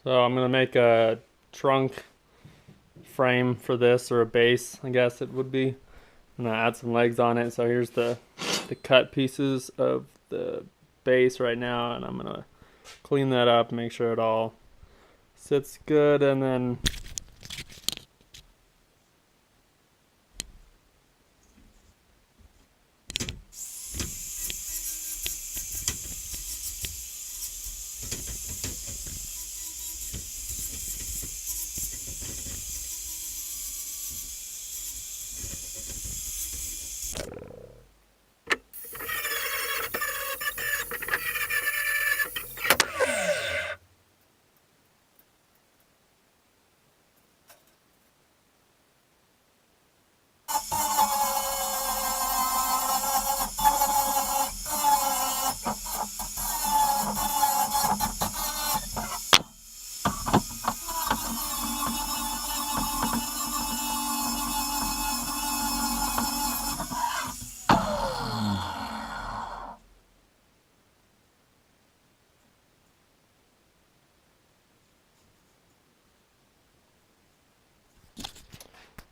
So I'm gonna make a trunk frame for this, or a base, I guess it would be. I'm gonna add some legs on it. So here's the cut pieces of the base right now, and I'm gonna clean that up, make sure it all sits good, and then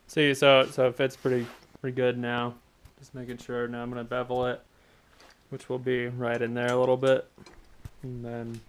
see. So it fits pretty good now. Just making sure. Now I'm gonna bevel it, which will be right in there a little bit, and then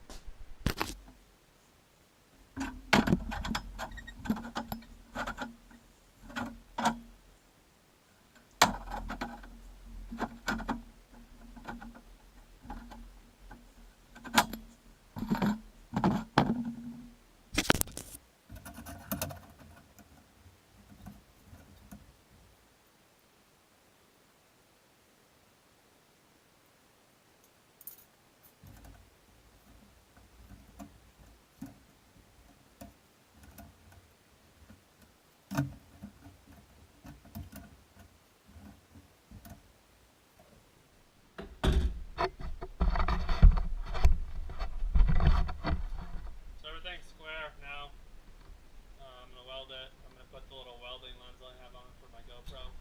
so everything's square now. I'm gonna weld it. I'm gonna put the little welding lens I have on for my GoPro.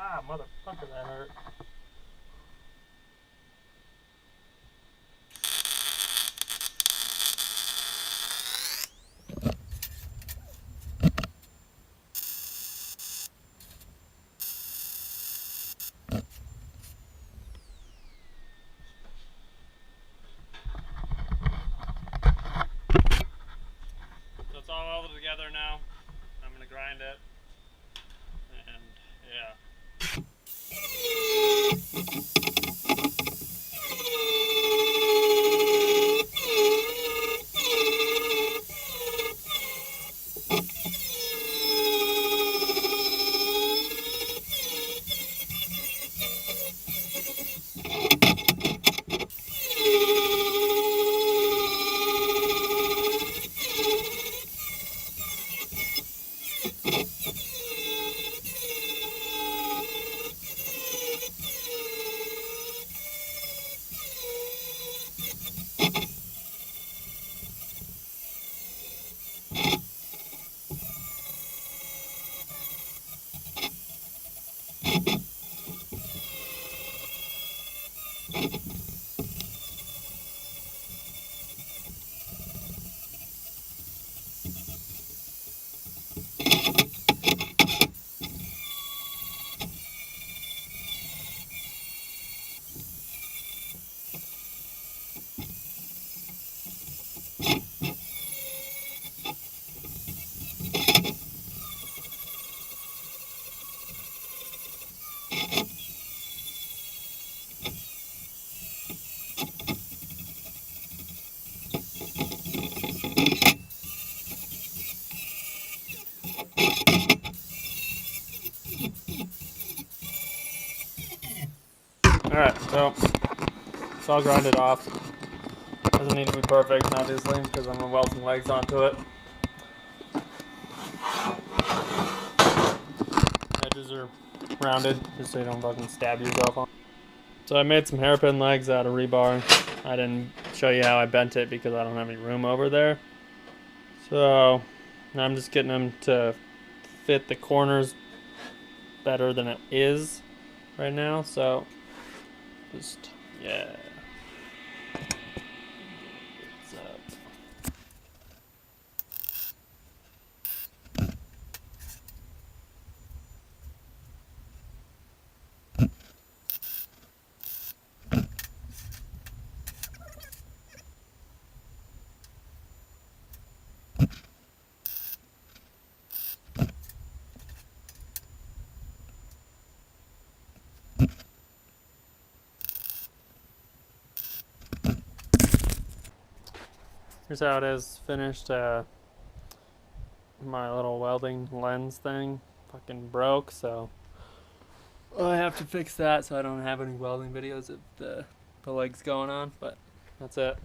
Ah, motherfucker, that hurt. So it's all welded together now. I'm gonna grind it, and yeah. Alright, so it's all grinded off. Doesn't need to be perfect, obviously, because I'm gonna weld some legs onto it. Edges are rounded, just so you don't fucking stab yourself on. So I made some hairpin legs out of rebar. I didn't show you how I bent it because I don't have any room over there. So now I'm just getting them to fit the corners better than it is right now. So just, yeah. It's up. Here's how it is finished. My little welding lens thing fucking broke, so I have to fix that so I don't have any welding videos of the legs going on, but that's it.